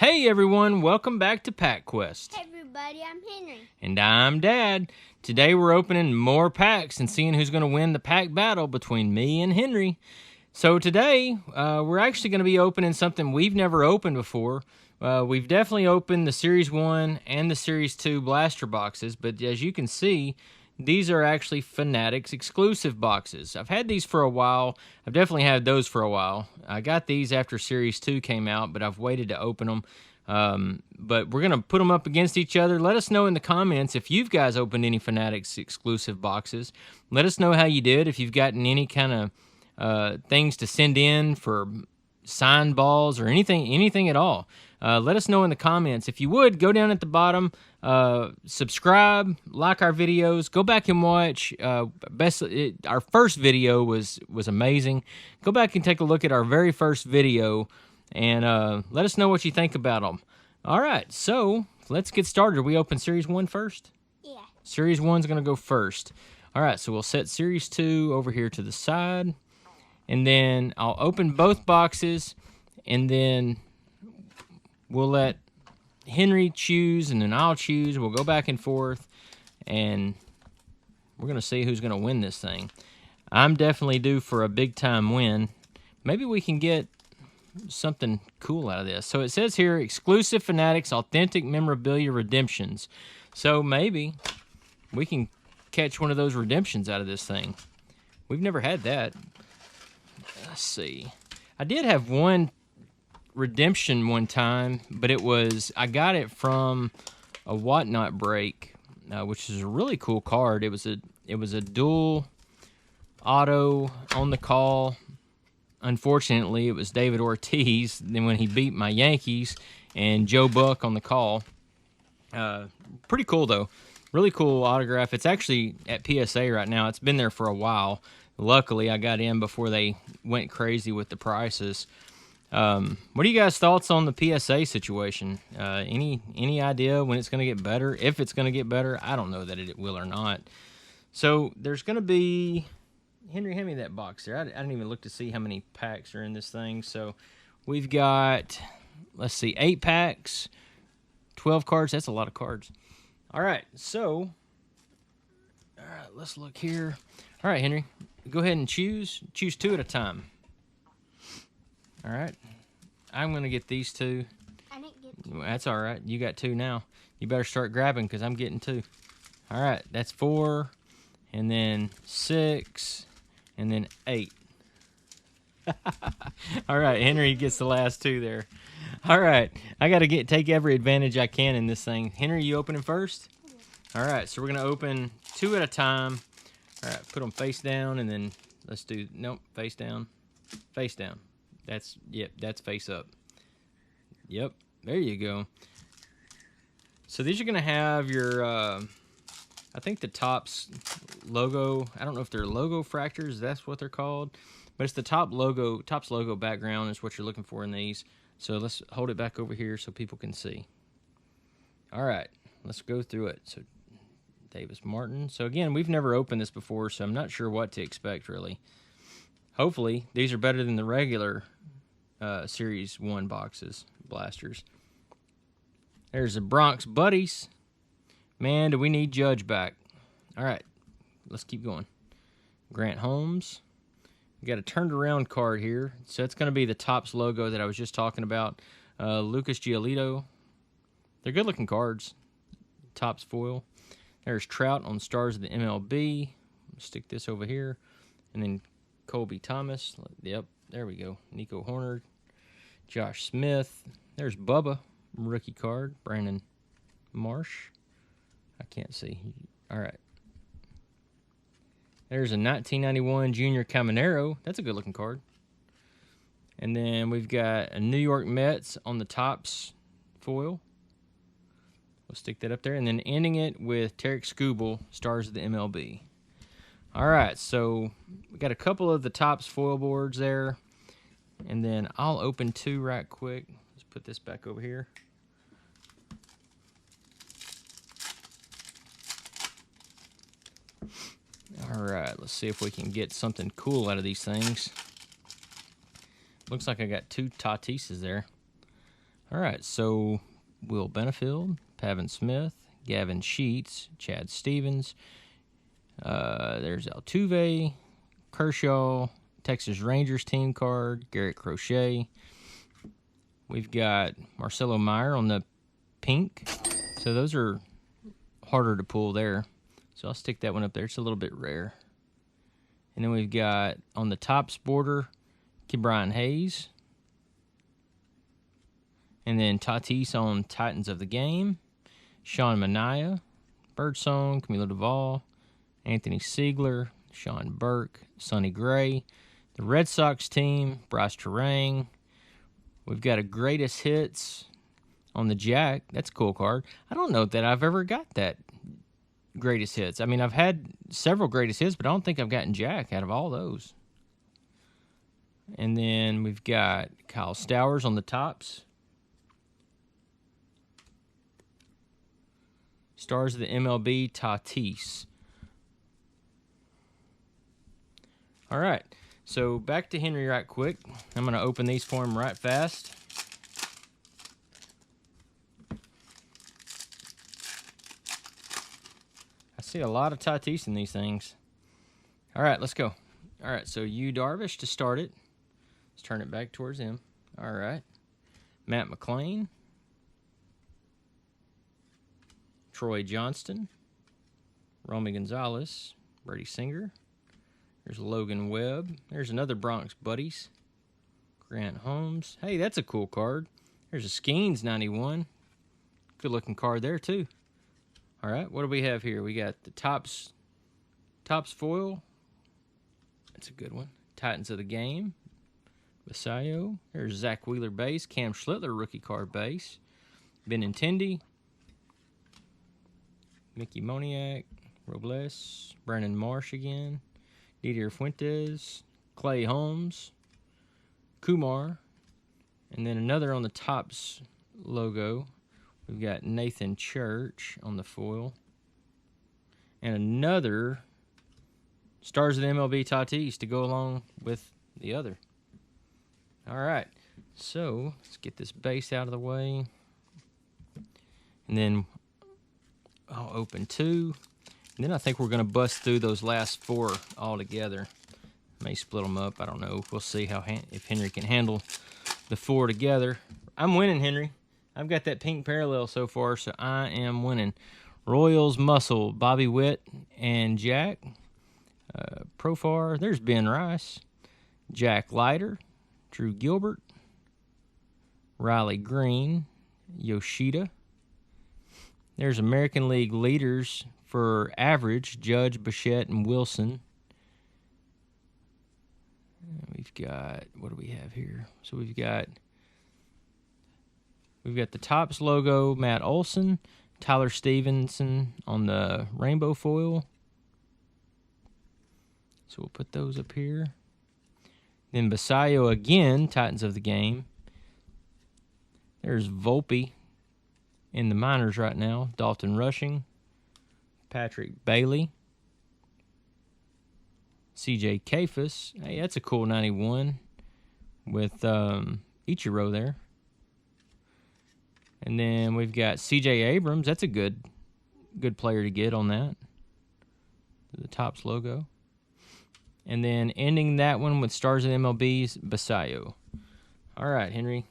Hey everyone, welcome back to Pack Quest. Hey everybody, I'm Henry. And I'm Dad. Today we're opening more packs and seeing who's going to win the pack battle between me and Henry. So today, we're actually going to be opening something we've never opened before. We've definitely opened the Series 1 and the Series 2 blaster boxes, but as you can see, these are actually Fanatics exclusive boxes. I've had these for a while. I've definitely had those for a while. I got these after Series 2 came out, but I've waited to open them. But we're going to put them up against each other. Let us know in the comments if you guys opened any Fanatics exclusive boxes. Let us know how you did, if you've gotten any kind of things to send in for signed balls or anything at all. Let us know in the comments. If you would, go down at the bottom, subscribe, like our videos, go back and watch. Our first video was amazing. Go back and take a look at our very first video and let us know what you think about them. All right, so let's get started. We open Series 1 first? Yeah. Series 1's going to go first. All right, so we'll set Series 2 over here to the side. And then I'll open both boxes, and then we'll let Henry choose, and then I'll choose. We'll go back and forth, and we're going to see who's going to win this thing. I'm definitely due for a big-time win. Maybe we can get something cool out of this. So it says here, exclusive Fanatics authentic memorabilia redemptions. So maybe we can catch one of those redemptions out of this thing. We've never had that. Let's see. I did have one redemption one time, but I got it from a Whatnot break, which is a really cool card. It was a dual auto on the call. Unfortunately, it was David Ortiz. Then when he beat my Yankees, and Joe Buck on the call. Pretty cool though. Really cool autograph. It's actually at PSA right now. It's been there for a while. Luckily, I got in before they went crazy with the prices. What are you guys' thoughts on the PSA situation? Any idea when it's going to get better? If it's going to get better? I don't know that it will or not. So there's going to be... Henry, hand me that box there. I didn't even look to see how many packs are in this thing. So we've got, let's see, 8 packs, 12 cards. That's a lot of cards. All right, so... All right, let's look here. All right, Henry. Go ahead and choose 2 at a time. All right. I'm going to get these 2. I didn't get 2. That's all right. You got 2 now. You better start grabbing because I'm getting 2. All right. That's 4, and then 6, and then 8. All right. Henry gets the last 2 there. All right. I got to take every advantage I can in this thing. Henry, you opening first? Yeah. All right. So we're going to open 2 at a time. All right, put them face down, and then let's do, nope, face down, face down. That's face up. Yep, there you go. So these are going to have your, I think the Topps logo. I don't know if they're logo fractors. That's what they're called. But it's the Topps logo background is what you're looking for in these. So let's hold it back over here so people can see. All right, let's go through it. So Davis Martin. So again, we've never opened this before, so I'm not sure what to expect really. Hopefully, these are better than the regular Series 1 boxes, blasters. There's the Bronx Buddies. Man, do we need Judge back. All right, let's keep going. Grant Holmes. We got a turned around card here. So it's going to be the Topps logo that I was just talking about. Lucas Giolito. They're good looking cards. Topps foil. There's Trout on Stars of the MLB. Stick this over here. And then Colby Thomas. Yep, there we go. Nico Horner. Josh Smith. There's Bubba, rookie card. Brandon Marsh. I can't see. All right. There's a 1991 Junior Caminero. That's a good-looking card. And then we've got a New York Mets on the Topps foil. We'll stick that up there, and then ending it with Tarek Skubal, Stars of the MLB. All right, so we got a couple of the Topps foil boards there, and then I'll open 2 right quick. Let's put this back over here. All right, let's see if we can get something cool out of these things. Looks like I got 2 Tatises there. All right, so Will Benefield, Pavin Smith, Gavin Sheets, Chad Stevens. There's Altuve, Kershaw, Texas Rangers team card, Garrett Crochet. We've got Marcelo Meyer on the pink. So those are harder to pull there. So I'll stick that one up there. It's a little bit rare. And then we've got on the Topps border, Ke'Bryan Hayes. And then Tatis on Titans of the Game, Sean Manaea, Birdsong, Camilo Duvall, Anthony Siegler, Sean Burke, Sonny Gray. The Red Sox team, Bryce Terang. We've got a greatest hits on the Jack. That's a cool card. I don't know that I've ever got that greatest hits. I mean, I've had several greatest hits, but I don't think I've gotten Jack out of all those. And then we've got Kyle Stowers on the Topps. Stars of the MLB, Tatis. All right, so back to Henry right quick. I'm going to open these for him right fast. I see a lot of Tatis in these things. All right, let's go. All right, so Yu Darvish to start it. Let's turn it back towards him. All right. Matt McClain. Troy Johnston, Romy Gonzalez, Brady Singer. There's Logan Webb. There's another Bronx Buddies. Grant Holmes. Hey, that's a cool card. There's a Skeens 91. Good looking card there too. All right, what do we have here? We got the Topps foil. That's a good one. Titans of the Game. Basayo. There's Zach Wheeler base. Cam Schlittler rookie card base. Benintendi. Mickey Moniak, Robles, Brandon Marsh again, Didier Fuentes, Clay Holmes, Kumar, and then another on the Topps logo. We've got Nathan Church on the foil, and another Stars of the MLB Tatis to go along with the other. All right, so let's get this base out of the way, and then I'll open two. And then I think we're going to bust through those last four all together. May split them up. I don't know. We'll see how if Henry can handle the four together. I'm winning, Henry. I've got that pink parallel so far, so I am winning. Royals Muscle, Bobby Witt, and Jack. Profar, there's Ben Rice. Jack Leiter, Drew Gilbert. Riley Green, Yoshida. There's American League leaders for average, Judge, Bichette, and Wilson. We've got, what do we have here? So we've got the Topps logo, Matt Olson, Tyler Stevenson on the rainbow foil. So we'll put those up here. Then Basayo again, Titans of the Game. There's Volpe in the minors right now. Dalton Rushing, Patrick Bailey, CJ Kafus. Hey, that's a cool 91 with Ichiro there. And then we've got CJ Abrams. That's a good player to get on that. The Topps logo. And then ending that one with Stars of the MLB's Basayo. All right, Henry.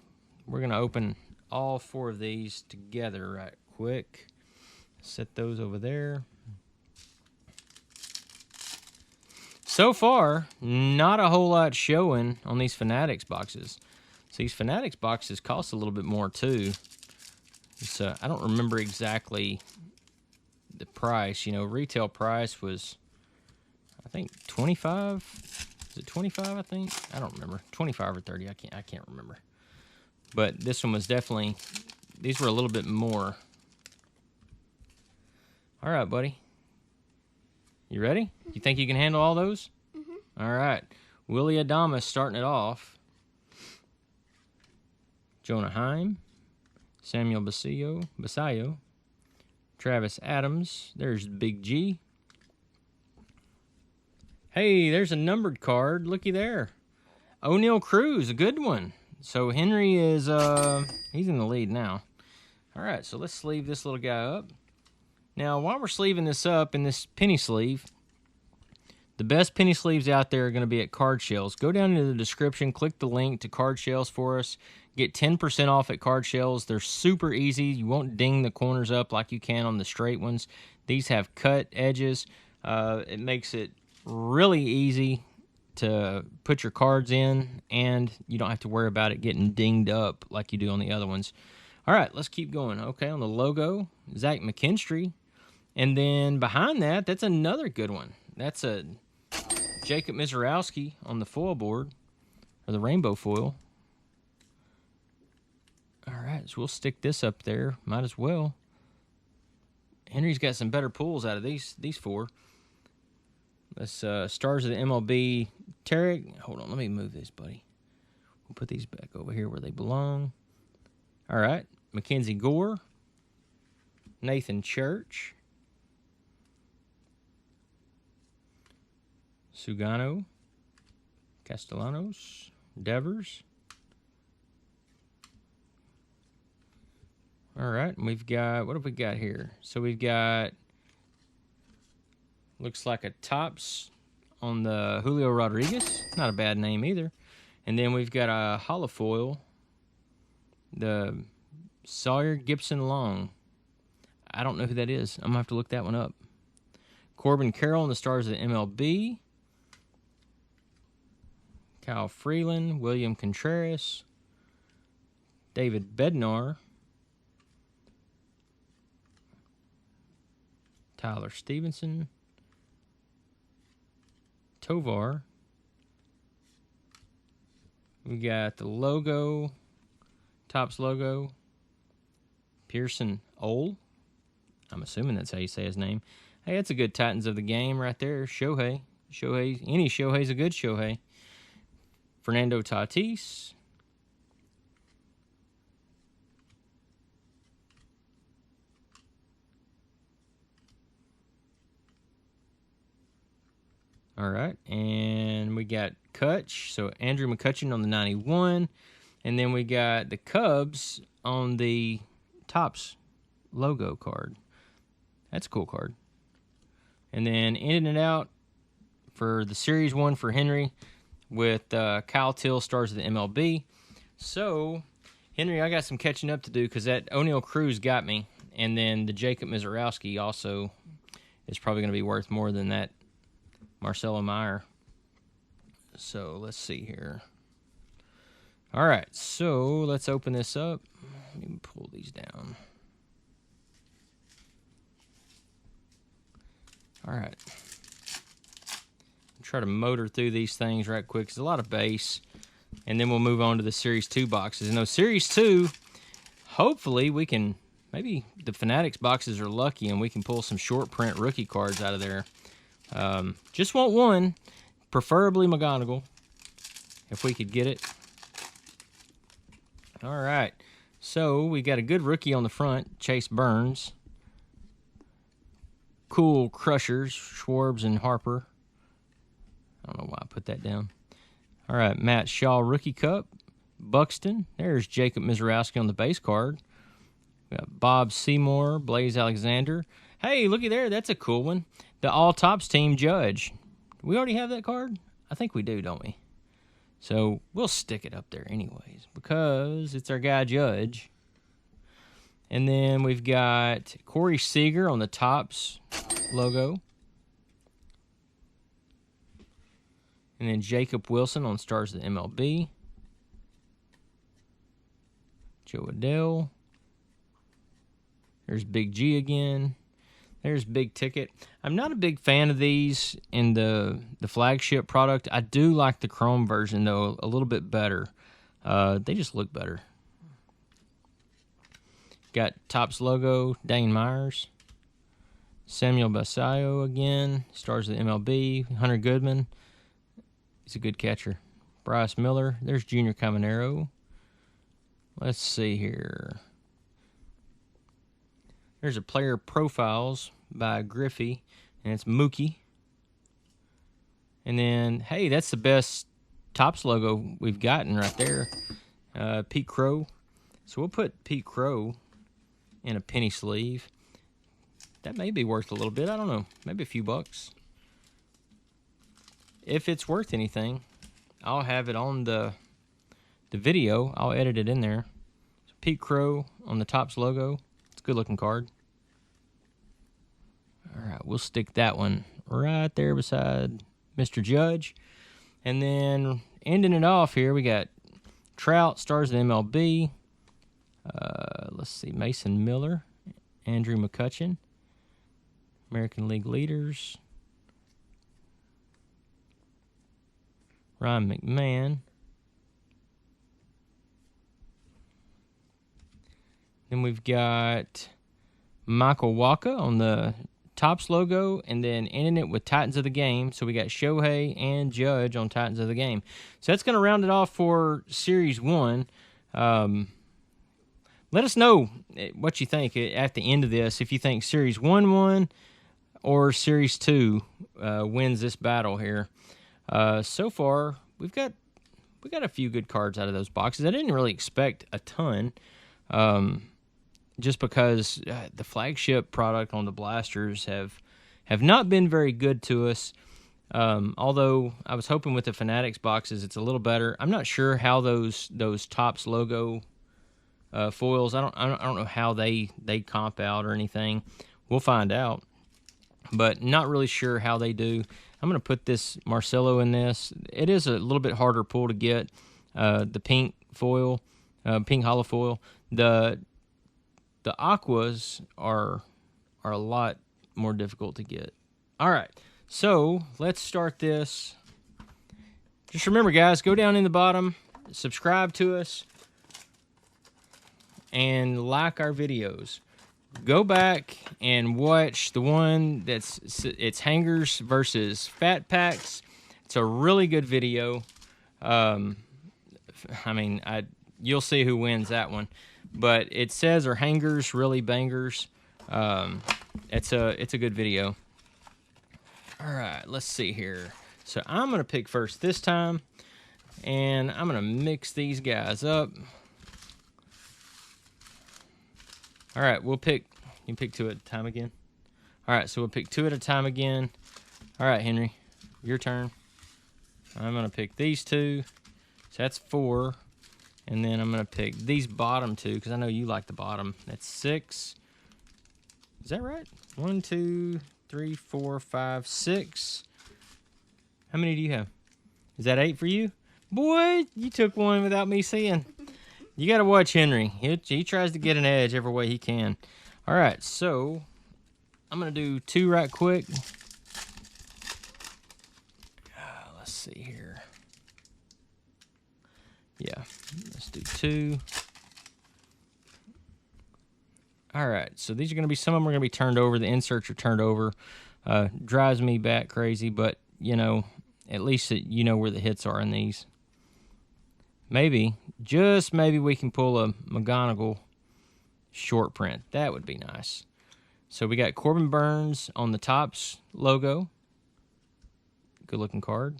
We're going to open all four of these together right quick. Set those over there. So far, not a whole lot showing on these Fanatics boxes. So these Fanatics boxes cost a little bit more too. So I don't remember exactly the price. You know, retail price was, I think, 25. Is it 25? I think I don't remember. 25 or 30. I can't remember. But this one was definitely, these were a little bit more. All right, buddy. You ready? You think you can handle all those? Mm-hmm. All right. Willie Adames starting it off. Jonah Heim. Samuel Basayo. Travis Adams. There's Big G. Hey, there's a numbered card. Looky there. O'Neal Cruz, a good one. So Henry is, he's in the lead now. All right, so let's sleeve this little guy up. Now, while we're sleeving this up in this penny sleeve, the best penny sleeves out there are going to be at Card Shells. Go down into the description, click the link to Card Shells for us. Get 10% off at Card Shells. They're super easy. You won't ding the corners up like you can on the straight ones. These have cut edges. It makes it really easy to put your cards in, and you don't have to worry about it getting dinged up like you do on the other ones. All right, let's keep going. Okay, on the logo, Zach McKinstry. And then behind that, that's another good one. That's a Jacob Mizorowski on the foil board, or the rainbow foil. All right, so we'll stick this up there. Might as well. Henry's got some better pulls out of these four. Let's Stars of the MLB. Tarek, hold on, let me move this, buddy. We'll put these back over here where they belong. All right, Mackenzie Gore, Nathan Church, Sugano, Castellanos, Devers. All right, and we've got, what have we got here? So we've got, looks like a Topps on the Julio Rodriguez. Not a bad name either. And then we've got a holofoil, the Sawyer Gibson Long. I don't know who that is. I'm going to have to look that one up. Corbin Carroll on the Stars of the MLB. Kyle Freeland, William Contreras, David Bednar, Tyler Stevenson, Tovar. We got the logo, Topps logo, Pearson Ole. I'm assuming that's how you say his name. Hey, that's a good Titans of the game right there. Shohei. Any Shohei's a good Shohei. Fernando Tatis. All right, and we got Kutch, so Andrew McCutcheon on the 91, and then we got the Cubs on the Topps logo card. That's a cool card. And then ending it out for the Series 1 for Henry with Kyle Till, Stars of the MLB. So, Henry, I got some catching up to do because that O'Neal Cruz got me, and then the Jacob Mizorowski also is probably going to be worth more than that Marcelo Meyer. So let's see here. All right, so let's open this up. Let me pull these down. All right. Try to motor through these things right quick. There's a lot of base, and then we'll move on to the Series 2 boxes. And those Series 2, hopefully we can, maybe the Fanatics boxes are lucky and we can pull some short print rookie cards out of there. Just want one, preferably McGonigal, if we could get it. All right, so we got a good rookie on the front, Chase Burns. Cool crushers, Schwarbs and Harper. I don't know why I put that down. All right, Matt Shaw Rookie Cup, Buxton. There's Jacob Mizorowski on the base card. We got Bob Seymour, Blaze Alexander. Hey, looky there, that's a cool one. The All Topps team Judge. Do we already have that card? I think we do, don't we? So we'll stick it up there anyways because it's our guy Judge. And then we've got Corey Seager on the Topps logo. And then Jacob Wilson on Stars of the MLB. Joe Adele. There's Big G again. There's Big Ticket. I'm not a big fan of these in the flagship product. I do like the chrome version, though, a little bit better. They just look better. Got Topps logo, Dane Myers. Samuel Basayo again. Stars of the MLB. Hunter Goodman. He's a good catcher. Bryce Miller. There's Junior Caminero. Let's see here. There's a player profiles by Griffey, and it's Mookie. And then, hey, that's the best Topps logo we've gotten right there. Pete Crow. So we'll put Pete Crow in a penny sleeve. That may be worth a little bit. I don't know. Maybe a few bucks. If it's worth anything, I'll have it on the video. I'll edit it in there. So Pete Crow on the Topps logo. It's a good looking card. All right, we'll stick that one right there beside Mr. Judge. And then ending it off here, we got Trout, Stars of the MLB. Let's see, Mason Miller, Andrew McCutchen, American League leaders, Ryan McMahon. Then we've got Michael Waka on the Topps logo, and then ending it with Titans of the Game. So we got Shohei and Judge on Titans of the Game. So that's going to round it off for Series 1. Let us know what you think at the end of this, if you think Series 1 won or Series 2 wins this battle here. So far, we got a few good cards out of those boxes. I didn't really expect a ton, just because the flagship product on the Blasters have not been very good to us. Although I was hoping with the Fanatics boxes, it's a little better. I'm not sure how those Topps logo foils. I don't know how they comp out or anything. We'll find out, but not really sure how they do. I'm going to put this Marcelo in this. It is a little bit harder pull to get, the pink foil, pink hollow foil. The aquas are a lot more difficult to get. All right, so let's start this. Just remember, guys, go down in the bottom, subscribe to us, and like our videos. Go back and watch the one it's hangers versus fat packs. It's a really good video. You'll see who wins that one. But it says are hangers really bangers. It's a good video. All right, let's see here. So I'm gonna pick first this time, and I'm gonna mix these guys up. All right, we'll pick. You pick two at a time again. All right, so we'll pick two at a time again. All right, Henry, your turn. I'm gonna pick these two. So that's 4. And then I'm going to pick these bottom 2, because I know you like the bottom. That's 6. Is that right? 1, 2, 3, 4, 5, 6. How many do you have? Is that 8 for you? Boy, you took one without me seeing. You got to watch Henry. He tries to get an edge every way he can. All right, so I'm going to do 2 right quick. Let's see here. Yeah, let's do 2. All right, so these are going to be, some of them are going to be turned over. The inserts are turned over. Drives me back crazy, but, you know, at least you know where the hits are in these. Maybe, just maybe we can pull a McGonagall short print. That would be nice. So we got Corbin Burns on the Topps logo. Good looking card.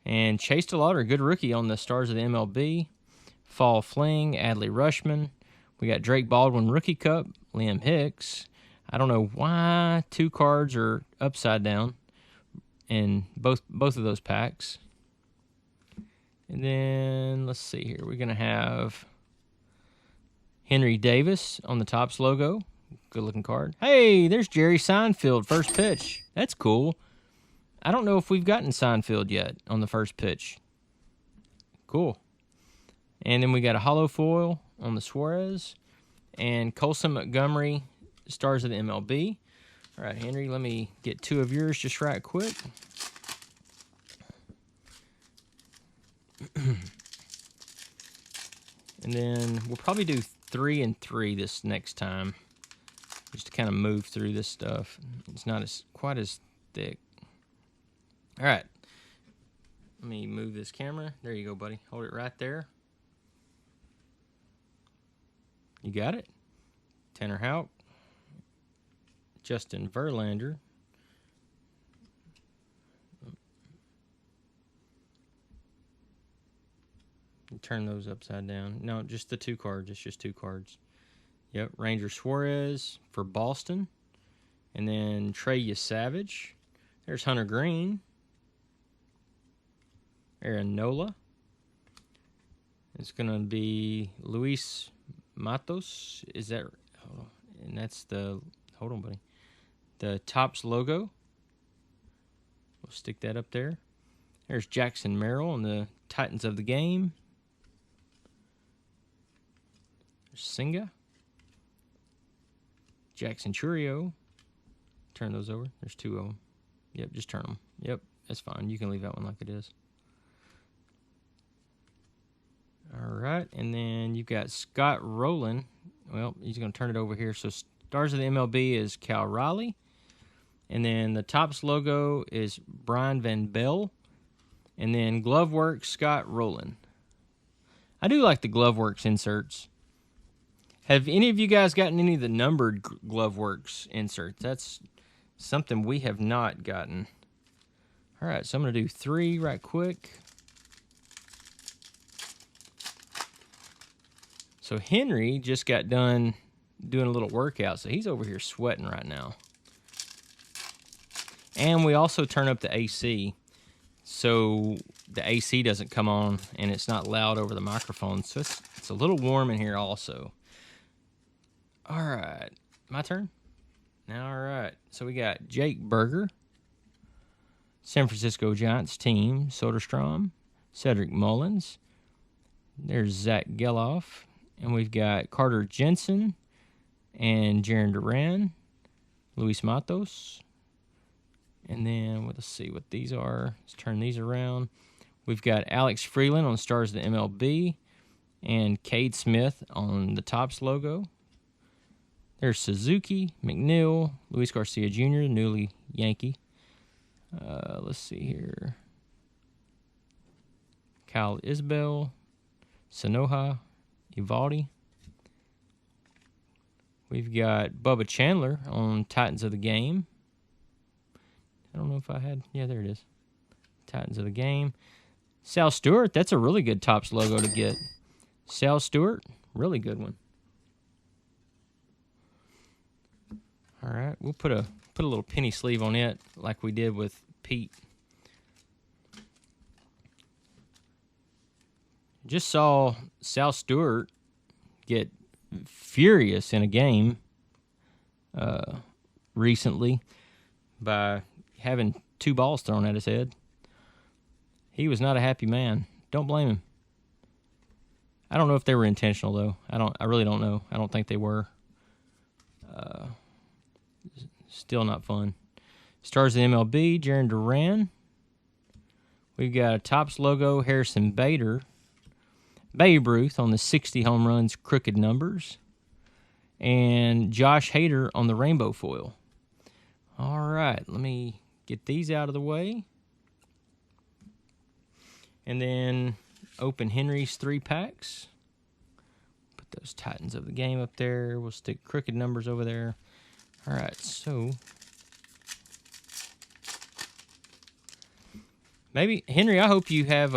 And Chase DeLauder, good rookie on the Stars of the MLB. Fall Fling, Adley Rushman. We got Drake Baldwin Rookie Cup, Liam Hicks. I don't know why 2 cards are upside down in both of those packs. And then, let's see here. We're going to have Henry Davis on the Topps logo. Good looking card. Hey, there's Jerry Seinfeld, first pitch. That's cool. I don't know if we've gotten Seinfeld yet on the first pitch. Cool. And then we got a hollow foil on the Suarez. And Colson Montgomery, Stars of the MLB. All right, Henry, let me get 2 of yours just right quick. And then we'll probably do 3 and 3 this next time, just to kind of move through this stuff. It's not quite as thick. All right, let me move this camera. There you go, buddy. Hold it right there. You got it. Tanner Houck, Justin Verlander, Turn those upside down. No, just the 2 cards. It's just 2 cards. Yep, Ranger Suarez for Boston. And then Trey Savage. There's Hunter Green. Aaron Nola. It's going to be Luis Matos. Is that... Hold on. And that's the... Hold on, buddy. The Topps logo. We'll stick that up there. There's Jackson Merrill on the Titans of the Game. There's Senga. Jackson Churio. Turn those over. There's 2 of them. Yep, just turn them. Yep, that's fine. You can leave that one like it is. All right, and then you've got Scott Rowland. Well, he's going to turn it over here. So Stars of the MLB is Cal Raleigh. And then the Topps logo is Brian Van Bell. And then Gloveworks, Scott Rowland. I do like the Gloveworks inserts. Have any of you guys gotten any of the numbered Gloveworks inserts? That's something we have not gotten. All right, so I'm going to do 3 right quick. So Henry just got done doing a little workout, so he's over here sweating right now. And we also turn up the AC, so the AC doesn't come on and it's not loud over the microphone. So it's a little warm in here also. All right, my turn. All right, so we got Jake Berger, San Francisco Giants team, Soderstrom, Cedric Mullins. There's Zach Geloff, and we've got Carter Jensen and Jaron Duran, Luis Matos. And then let's see what these are. Let's turn these around. We've got Alex Freeland on Stars of the MLB and Cade Smith on the Topps logo. There's Suzuki, McNeil, Luis Garcia Jr., newly Yankee. Let's see here. Kyle Isbell, Sanoha, Evaldi. We've got Bubba Chandler on Titans of the Game. I don't know if I had... Yeah, there it is. Titans of the Game. Sal Stewart, that's a really good Topps logo to get. Sal Stewart, really good one. All right, we'll put a little penny sleeve on it like we did with Pete. Just saw Sal Stewart get furious in a game recently by having 2 balls thrown at his head. He was not a happy man. Don't blame him. I don't know if they were intentional though. I really don't know. I don't think they were. Still not fun. Stars of the MLB, Jaron Duran. We've got a Topps logo, Harrison Bader. Babe Ruth on the 60 home runs, crooked numbers. And Josh Hader on the rainbow foil. All right, let me get these out of the way. And then open Henry's 3 packs. Put those Titans of the Game up there. We'll stick crooked numbers over there. All right, so maybe, Henry, I hope you have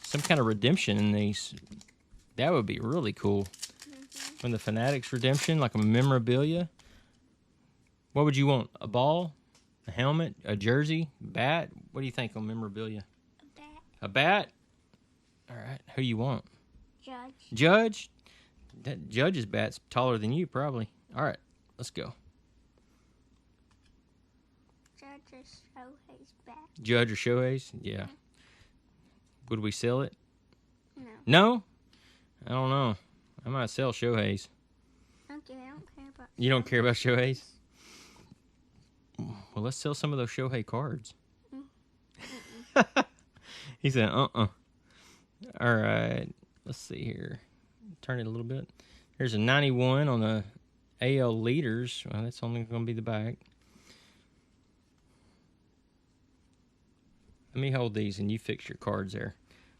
some kind of redemption in these. That would be really cool. When the Fanatics redemption, like a memorabilia. What would you want? A ball? A helmet? A jersey? Bat? What do you think on memorabilia? A bat. A bat? All right, who you want? Judge. Judge? That Judge's bat's taller than you, probably. All right. Let's go. Judge or Shohei's bat. Judge or Shohei's? Yeah. Would we sell it? No. No? I don't know. I might sell Shohei's. Okay, I don't care about. You don't care about Shohei's? Well, let's sell some of those Shohei cards. He said, All right. Let's see here. Turn it a little bit. There's a 91 on the AL leaders. Well, that's only going to be the back. Let me hold these and you fix your cards there.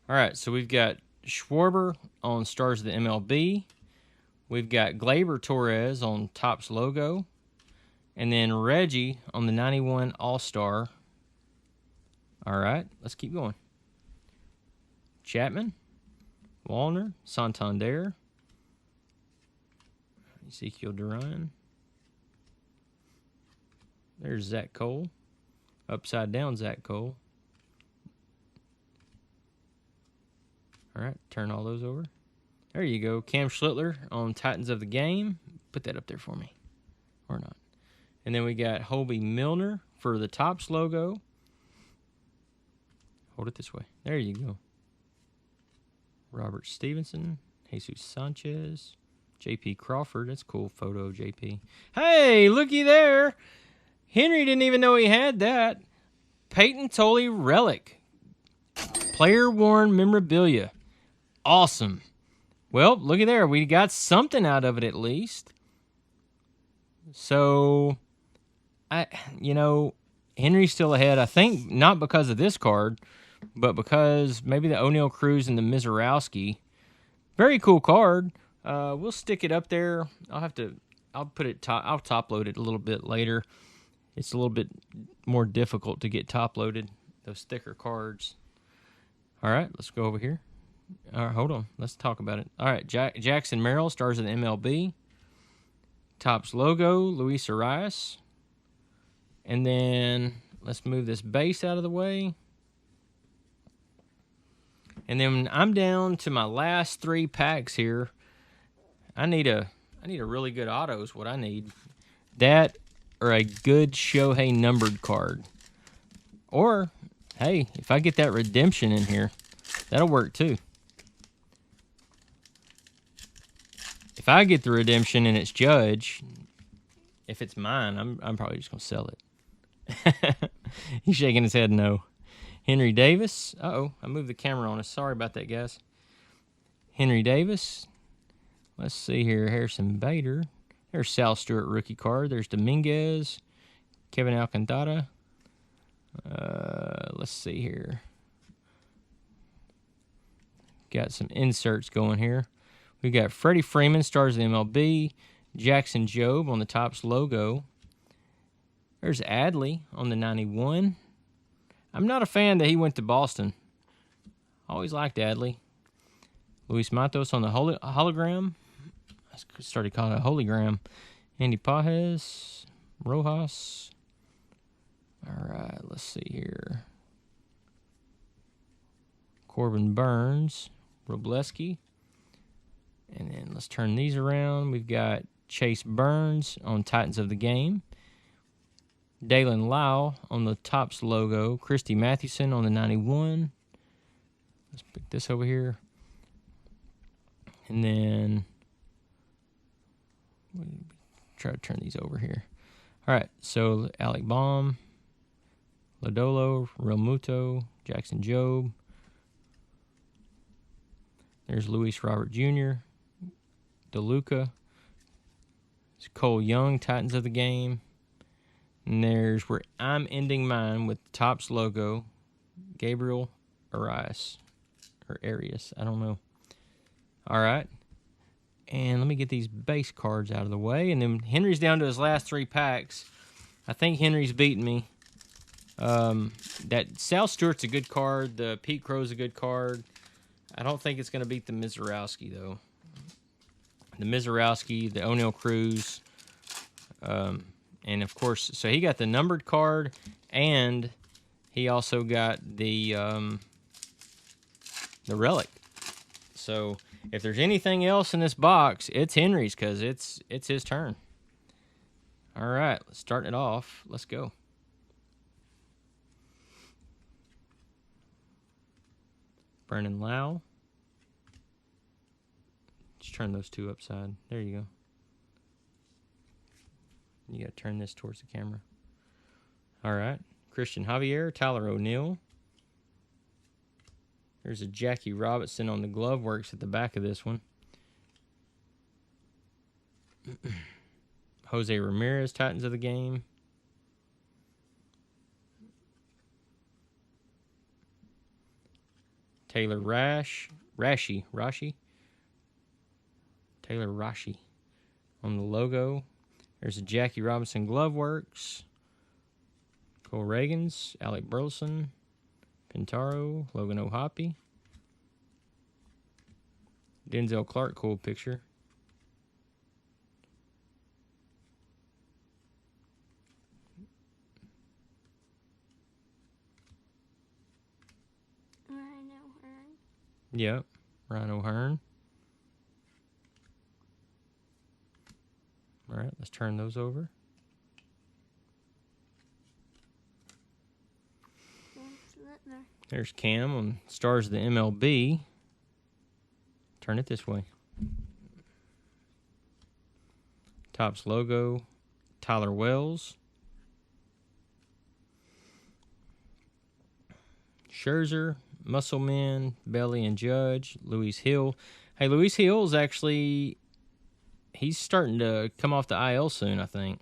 All right, so we've got Schwarber on Stars of the MLB. We've got Gleyber Torres on Topps logo. And then Reggie on the 91 All-Star. All right, let's keep going. Chapman. Wallner, Santander, Ezekiel Duran. There's Zach Cole. Upside down Zach Cole. All right, turn all those over. There you go. Cam Schlittler on Titans of the Game. Put that up there for me. Or not. And then we got Hobie Milner for the Topps logo. Hold it this way. There you go. Robert Stevenson. Jesus Sanchez. J.P. Crawford. That's a cool photo of J.P. Hey, looky there. Henry didn't even know he had that. Peyton Tolley Relic. Player-worn memorabilia. Awesome. Well, looky there. We got something out of it at least. So, Henry's still ahead. I think not because of this card, but because maybe the O'Neal Cruz and the Mizorowski. Very cool card. We'll stick it up there. I'll put it I'll top load it a little bit later. It's a little bit more difficult to get top loaded, those thicker cards. All right, let's go over here. All right, hold on. Let's talk about it. All right, Jackson Merrill, stars of the MLB. Topps logo, Luis Arias. And then let's move this base out of the way. And then I'm down to my last 3 packs here. I need a really good auto is what I need. That or a good Shohei numbered card. Or, hey, if I get that redemption in here, that'll work too. If I get the redemption and it's Judge, if it's mine, I'm probably just going to sell it. He's shaking his head no. Henry Davis. Uh-oh, I moved the camera on us. Sorry about that, guys. Henry Davis. Let's see here. Harrison Bader. There's Sal Stewart rookie card. There's Dominguez. Kevin Alcantara. Let's see here. Got some inserts going here. We got Freddie Freeman, stars of the MLB. Jackson Jobe on the Topps logo. There's Adley on the 91. I'm not a fan that he went to Boston. Always liked Adley. Luis Matos on the hologram. I started calling it a hologram. Andy Pajes. Rojas. All right, let's see here. Corbin Burns. Robleski. And then let's turn these around. We've got Chase Burns on Titans of the Game. Dalen Lau on the Topps logo. Christy Mathewson on the 91. Let's pick this over here. And then try to turn these over here. All right, so Alec Baum, Lodolo, Realmuto, Jackson Jobe. There's Luis Robert Jr., DeLuca. It's Cole Young, Titans of the Game. And there's where I'm ending mine with the Topps logo, Gabriel Arias. Or Arias, I don't know. All right. And let me get these base cards out of the way. And then Henry's down to his last 3 packs. I think Henry's beating me. That Sal Stewart's a good card. The Pete Crow's a good card. I don't think it's going to beat the Mizorowski, though. The Mizorowski, the O'Neal Cruz. And, of course, so he got the numbered card, and he also got the relic. So if there's anything else in this box, it's Henry's because it's his turn. All right, let's start it off. Let's go. Brandon Lau. Just turn those 2 upside. There you go. You got to turn this towards the camera. All right. Christian Javier, Tyler O'Neill. There's a Jackie Robinson on the glove works at the back of this one. Jose Ramirez, Titans of the Game. Taylor Rashi. Taylor Rashi on the logo. There's a Jackie Robinson glove works. Cole Reagans, Alec Burleson, Pintaro, Logan O'Hoppe. Denzel Clark cool picture. Rhino Hearn. Yep, Rhino Hearn. All right, let's turn those over. There's Cam on Stars of the MLB. Turn it this way. Topps logo, Tyler Wells. Scherzer, Muscleman, Belly and Judge, Luis Hill. Hey, Luis Hill is actually, he's starting to come off the IL soon, I think.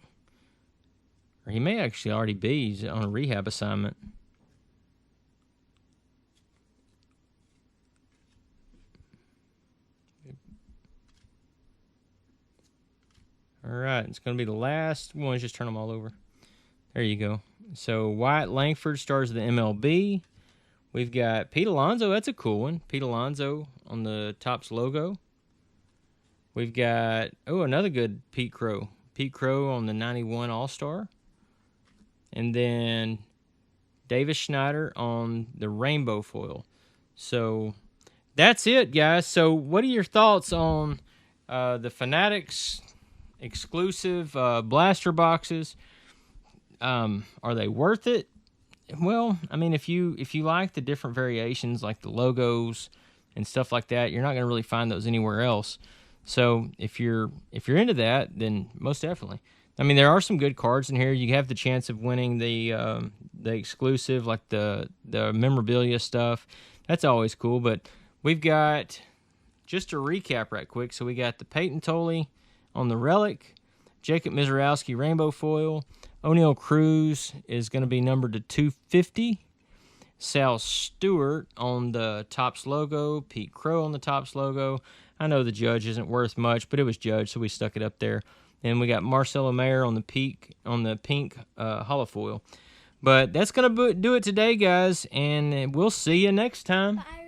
Or he may actually already be. He's on a rehab assignment. All right, it's going to be the last one. Just turn them all over. There you go. So Wyatt Langford, Stars of the MLB. We've got Pete Alonso. That's a cool one. Pete Alonso on the Topps logo. We've got, another good Pete Crow. Pete Crow on the 91 All-Star. And then Davis Schneider on the rainbow foil. So that's it, guys. So what are your thoughts on the Fanatics exclusive blaster boxes? Are they worth it? Well, I mean, if you like the different variations, like the logos and stuff like that, you're not going to really find those anywhere else. So if you're into that, then most definitely. I mean, there are some good cards in here. You have the chance of winning the exclusive, like the memorabilia stuff. That's always cool. But we've got, just to recap right quick, so we got the Peyton Tolley on the Relic, Jacob Mizorowski rainbow foil, O'Neal Cruz is going to be numbered to 250, Sal Stewart on the Topps logo, Pete Crow on the Topps logo. I know the Judge isn't worth much, but it was Judge, so we stuck it up there. And we got Marcelo Mayer on the pink holofoil. But that's going to do it today, guys, and we'll see you next time. Bye.